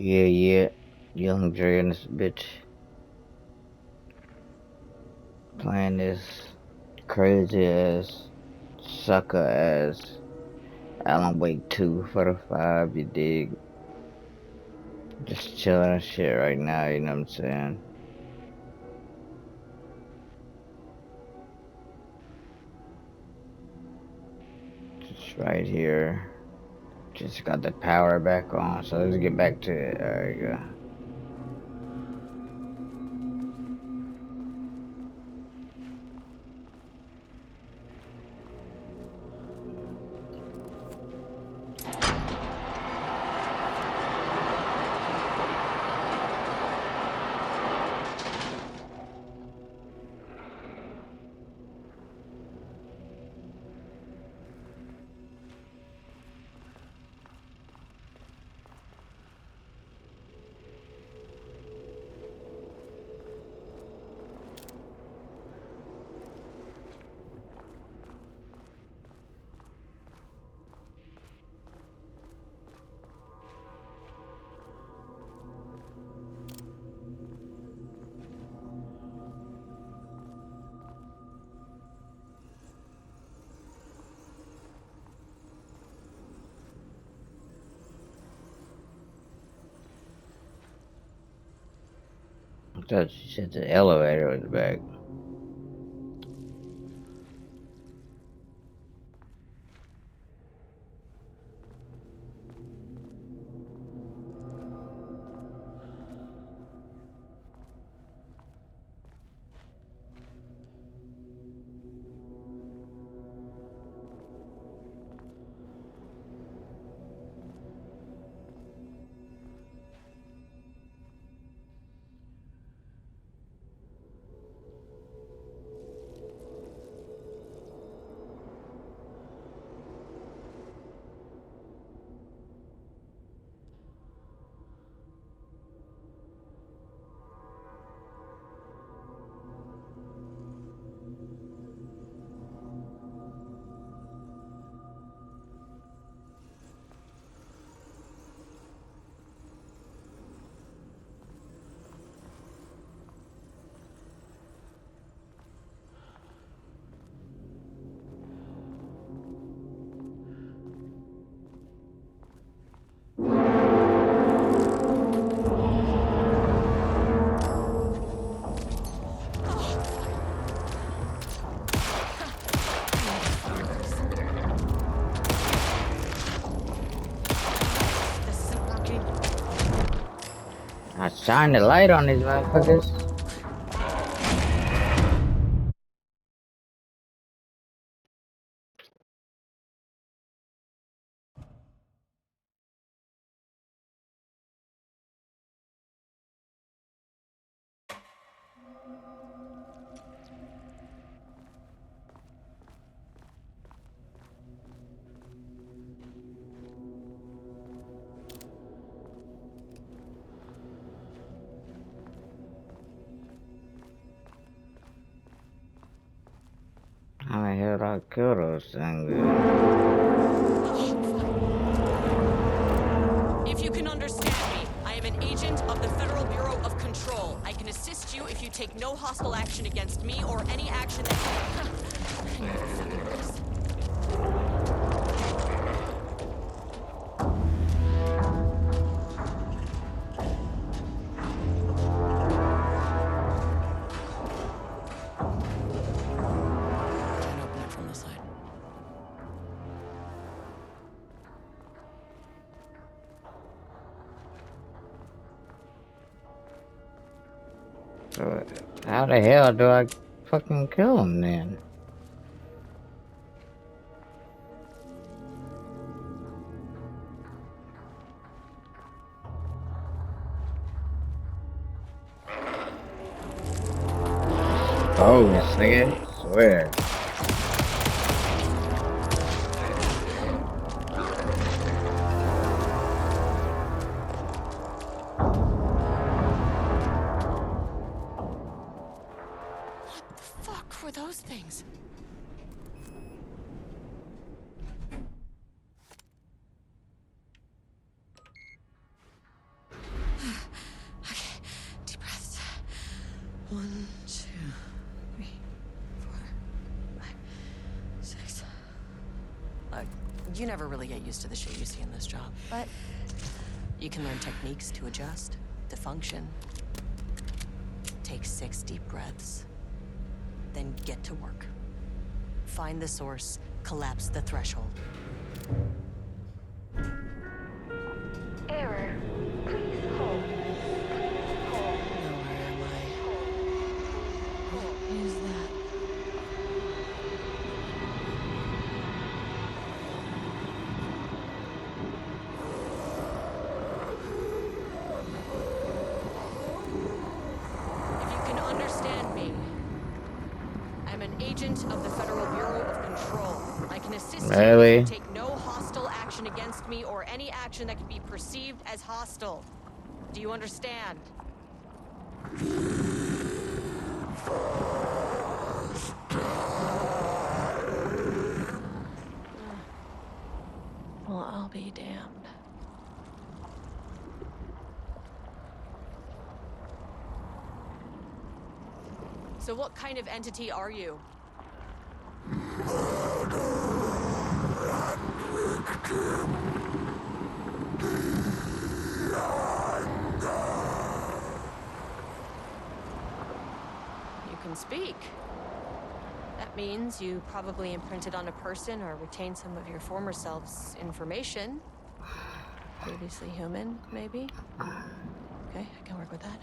Yeah. Young Dre and this bitch playing this crazy ass, sucker ass Alan Wake 2 for the 5, you dig? Just chilling and shit right now, you know what I'm saying? Just right here. Just got the power back on, so let's get back to it. There you go. I thought you said the elevator was back. I shined the light on these motherfuckers. How the hell did I kill those things? If you can understand me, I am an agent of the Federal Bureau of Control. I can assist you if you take no hostile action against me or any action that... Open it from the side. So, how the hell do I fucking kill him then? Oh, nigga. Swear. What the fuck were those things? You never really get used to the shit you see in this job, but you can learn techniques to adjust, to function. Take 6 deep breaths, then get to work. Find the source, collapse the threshold. Error. Please hold. Please hold. Now where am I? What is that? If you can understand me, I'm an agent of the Federal Bureau of Control. I can assist you if Really? you take no hostile action against me or any action that could be perceived as hostile. Do you understand? Well, I'll be damned. So what kind of entity are you? You can speak. That means you probably imprinted on a person or retained some of your former self's information. Previously human, maybe? Okay, I can work with that.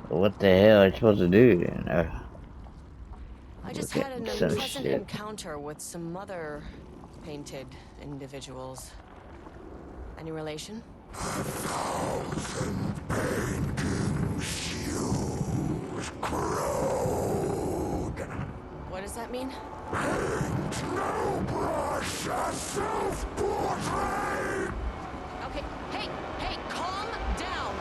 What the hell are you supposed to do? I just Look had at an some unpleasant shit. encounter with some other painted individuals. Any relation? What does that mean? Okay, hey, calm down.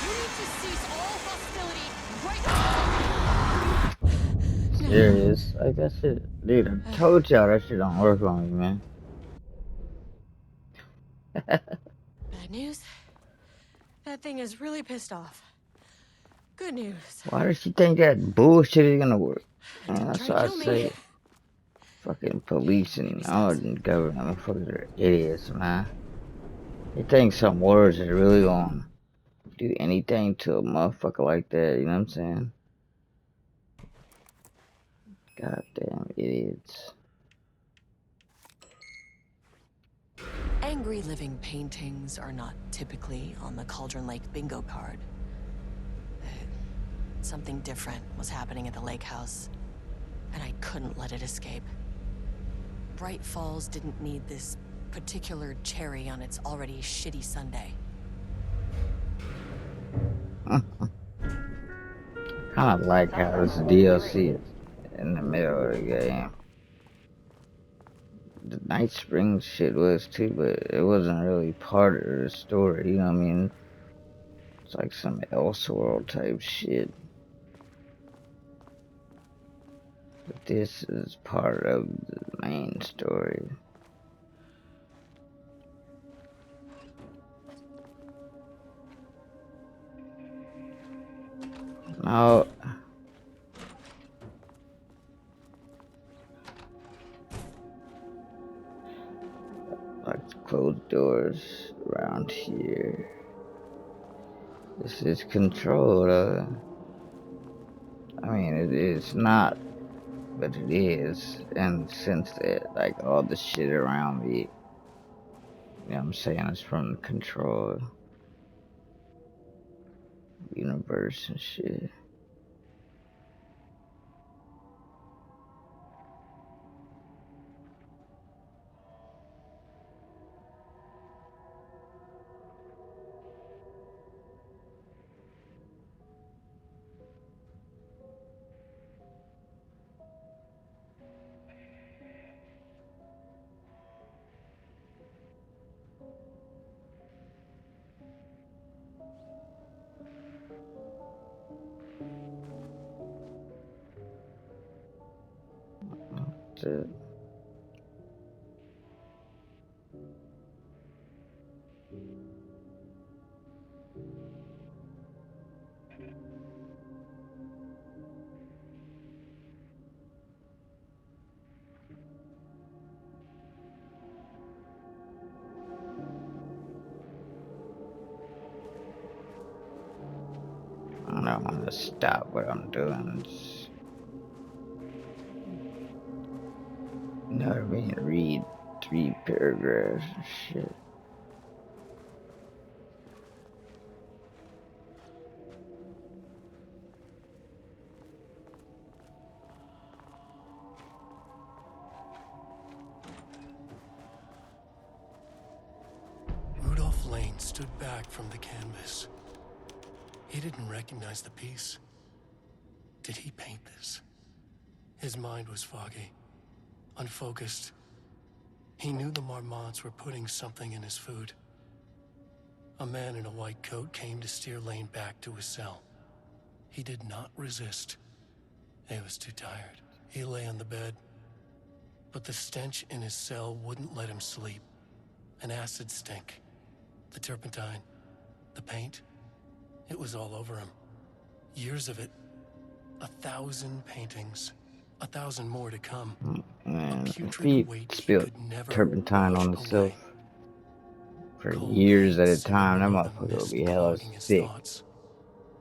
You need to cease all hostility right now. Serious. Like that shit. Dude, I told y'all that shit don't work on me, man. Bad news? That thing is really pissed off. Good news. Why does she think that bullshit is gonna work? It Man, didn't that's try to why I kill me. say fucking police and Baby all steps. the government motherfuckers are idiots, man. They think some words is really gonna do anything to a motherfucker like that, you know what I'm saying? Goddamn idiots. Angry living paintings are not typically on the Cauldron Lake bingo card. Something different was happening at the lake house, and I couldn't let it escape. Bright Falls didn't need this particular cherry on its already shitty Sunday. Kinda like how this DLC is in the middle of the game. The Night Springs shit was too, but it wasn't really part of the story, you know what I mean? It's like some Elseworld type shit. But this is part of the main story. No. Like closed doors. around here. This is controlled. I mean, it's not, but it is. And since that, like all the shit around me, you know what I'm saying, it's from the controlled universe and shit. Shit. I don't know, I'm gonna stop what I'm doing. Just, you know what I mean? Read 3 paragraphs and shit. Rudolph Lane stood back from the canvas. He didn't recognize the piece. Did he paint this? His mind was foggy, unfocused. He knew the Marmots were putting something in his food. A man in a white coat came to steer Lane back to his cell. He did not resist. He was too tired. He lay on the bed, but the stench in his cell wouldn't let him sleep. An acid stink. The turpentine, the paint, it was all over him. Years of it. 1,000 paintings. 1,000 more to come. Man, A if putrid he weight he spilled could never turpentine wash on himself away. for Cold years paint at a sitting time, that below the motherfucker would mist be hella clogging his sick, thoughts.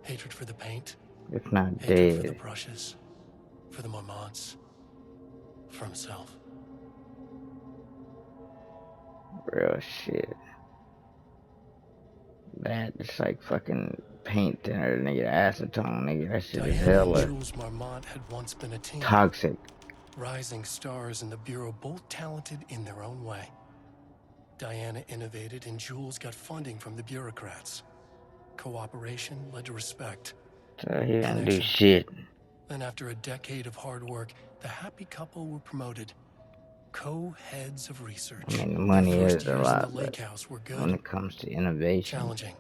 Hatred for the paint, if not hatred for the dead. brushes, for the Marmots, for himself. Real shit. That just like fucking paint thinner, nigga, acetone, nigga. That shit is Diana and hella Jules Marmont had once been a team. toxic. Rising stars in the Bureau, both talented in their own way. Diana innovated and Jules got funding from the bureaucrats. Cooperation led to respect. So he didn't do Connection. shit. Then after a decade of hard work, the happy couple were promoted. Co-heads of research. I mean, the Their money first is a years in the lot, but lake house were when good. it comes to innovation, Challenging,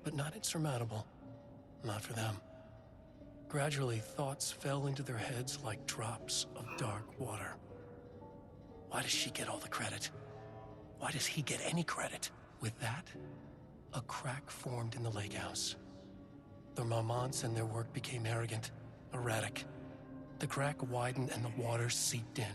but not insurmountable. Not for them. Gradually, thoughts fell into their heads like drops of dark water. Why does she get all the credit? Why does he get any credit? With that, a crack formed in the lake house. The Marmonts and their work became arrogant, erratic. The crack widened and the water seeped in.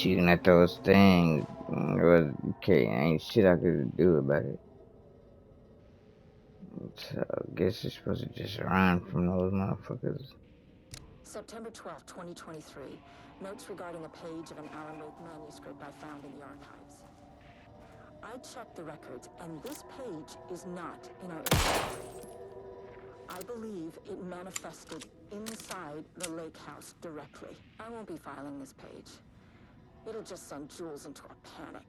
shooting at those things, okay, ain't shit I could do about it. So I guess you're supposed to just run from those motherfuckers. September 12, 2023. Notes regarding a page of an Alan Wake manuscript I found in the archives. I checked the records, and this page is not in our inventory. I believe it manifested inside the lake house directly. I won't be filing this page. It'll just send Jules into a panic.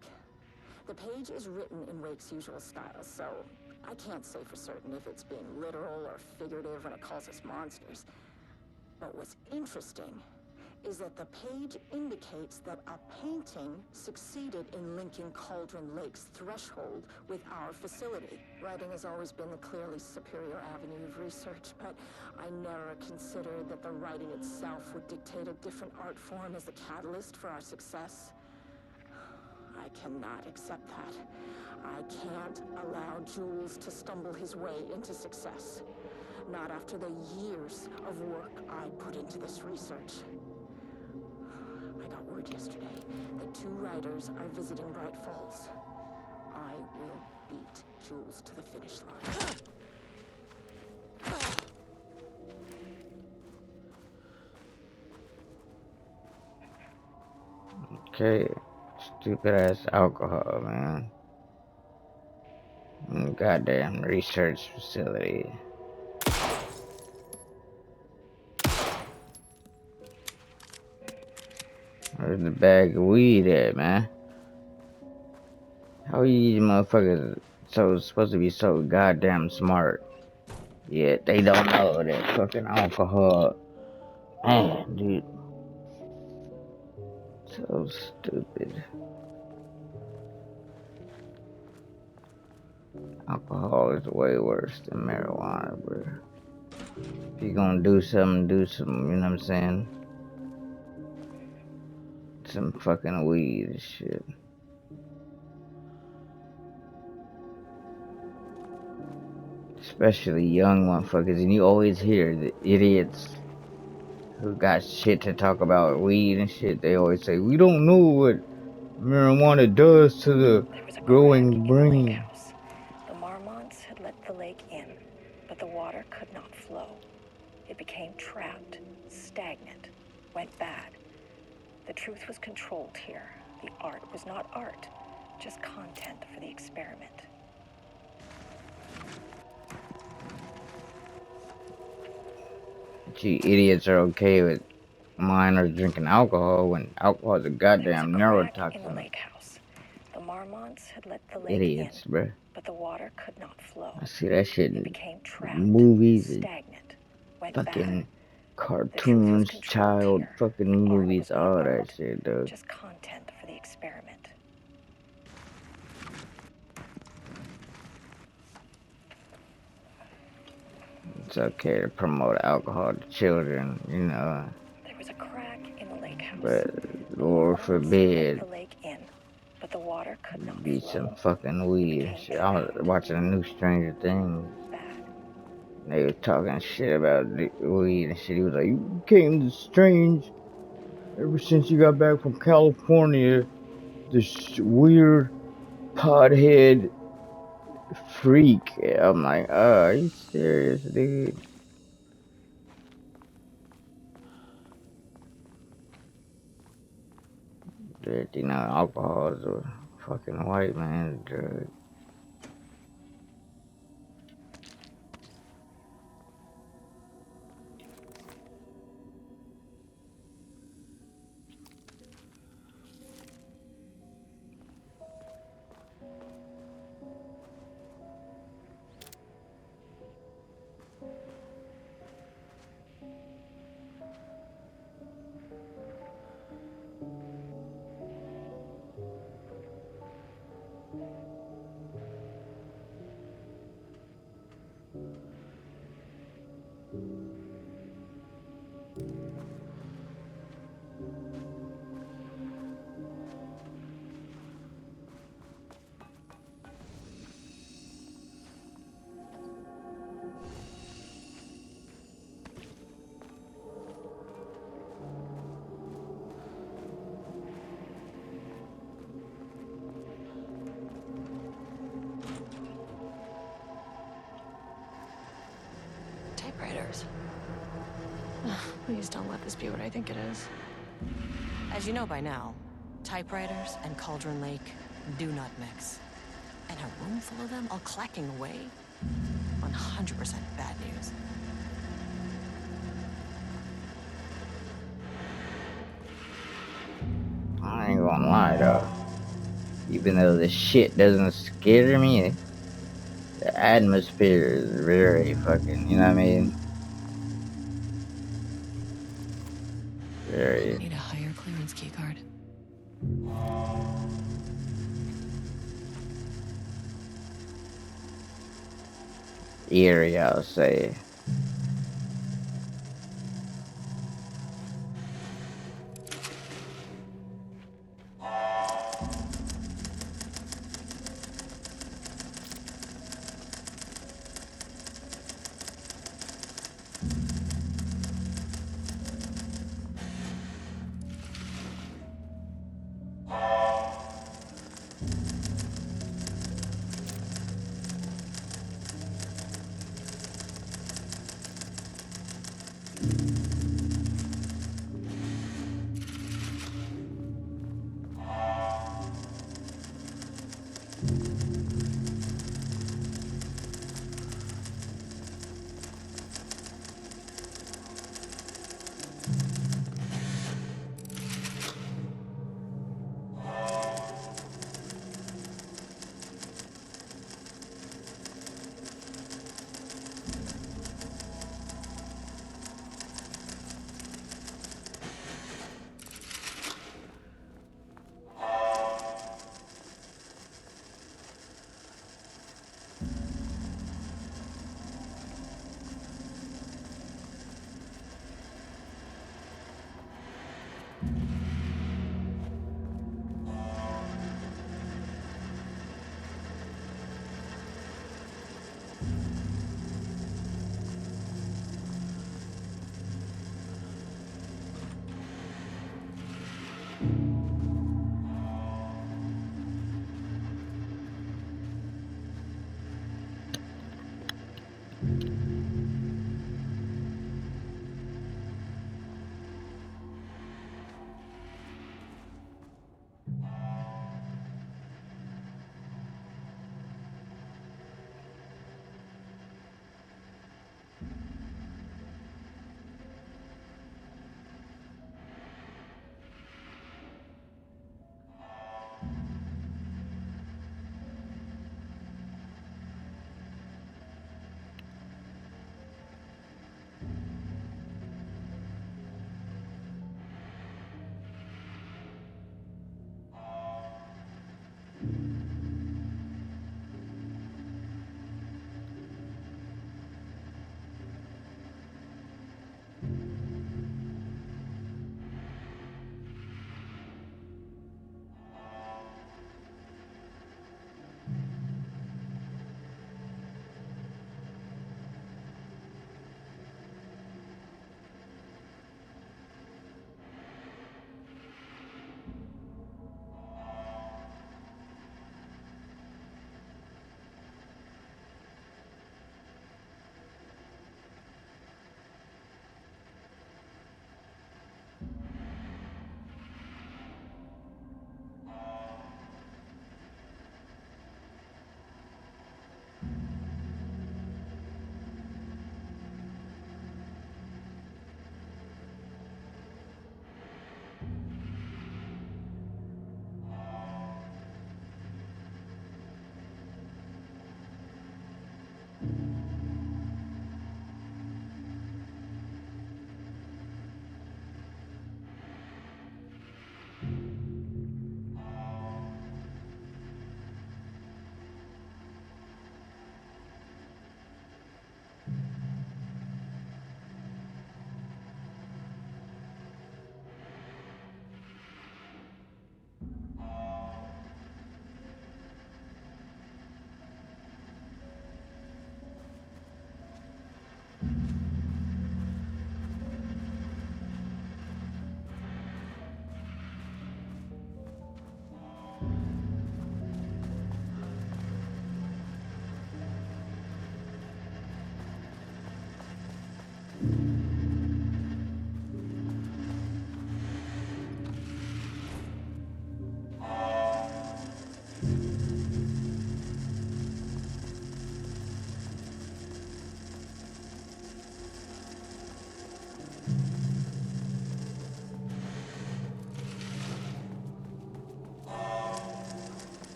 The page is written in Wake's usual style, so I can't say for certain if it's being literal or figurative when it calls us monsters. But what's interesting is that the page indicates that a painting succeeded in linking Cauldron Lake's threshold with our facility. Writing has always been the clearly superior avenue of research, but I never considered that the writing itself would dictate a different art form as the catalyst for our success. I cannot accept that. I can't allow Jules to stumble his way into success. Not after the years of work I put into this research. I got word yesterday that 2 writers are visiting Bright Falls. I will beat Jules to the finish line. Okay. Stupid ass alcohol, man. Goddamn research facility. Where's the bag of weed at, man? How are you motherfuckers so supposed to be so goddamn smart? Yet they don't know that fucking alcohol. Man, dude. So stupid. Alcohol is way worse than marijuana, bro. If you gonna do something, you know what I'm saying? Some fucking weed and shit. Especially young motherfuckers, and you always hear the idiots who got shit to talk about weed and shit. They always say, we don't know what marijuana does to the growing brain. The Marmonts had let the lake in, but the water could not flow. It became trapped, stagnant, went bad. The truth was controlled here. The art was not art, just content for the experiment. You idiots are okay with minors drinking alcohol when alcohol is a goddamn In the neurotoxin. lake house. The Marmonts had let the lake Idiots, in, bruh. but the water could not flow. I see that shit It in became trapped, movies and stagnant, went fucking bad. cartoons, child Here. fucking The art movies, was not all art, that shit, dude. just content for the experiment. It's okay to promote alcohol to children, you know, There was a crack in the lake house. but Lord forbid The lake in, but the water could not be flow. some fucking weed and shit. I was watching a new Stranger Things. They was talking shit about the weed and shit. He was like, you became strange ever since you got back from California. This weird pothead freak. I'm like, oh, are you serious, dude? Dude, you know, alcohol is a fucking white man's drug. Typewriters. Please don't let this be what I think it is. As you know by now, typewriters and Cauldron Lake do not mix. And a room full of them all clacking away? 100% bad news. I ain't gonna lie though. Even though the shit doesn't scare me, the atmosphere is very fucking, you know what I mean? Very Need a higher clearance keycard. eerie, I'll say.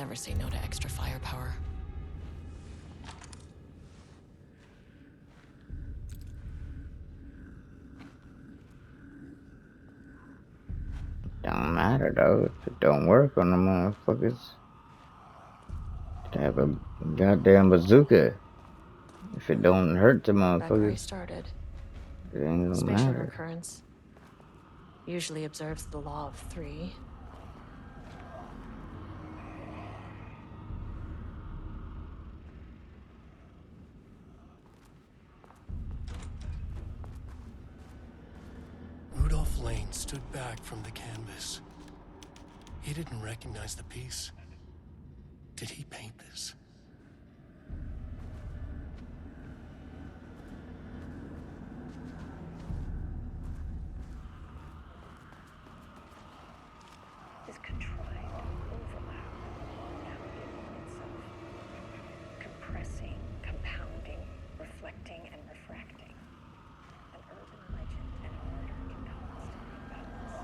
never say no to extra firepower. Don't matter though. If it don't work on the motherfuckers, to have a goddamn bazooka. If it don't hurt the Back where I motherfuckers, started. it ain't gonna Spatial matter. recurrence usually observes the law of 3. Rudolph Lane stood back from the canvas. He didn't recognize the piece. Did he paint this? This contrived overlap now revealing itself, compressing, compounding, reflecting, and refracting. An urban legend and a murder in constant imbalance.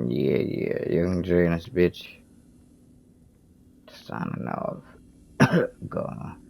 Yeah, young Janus bitch. Signing off. Gone.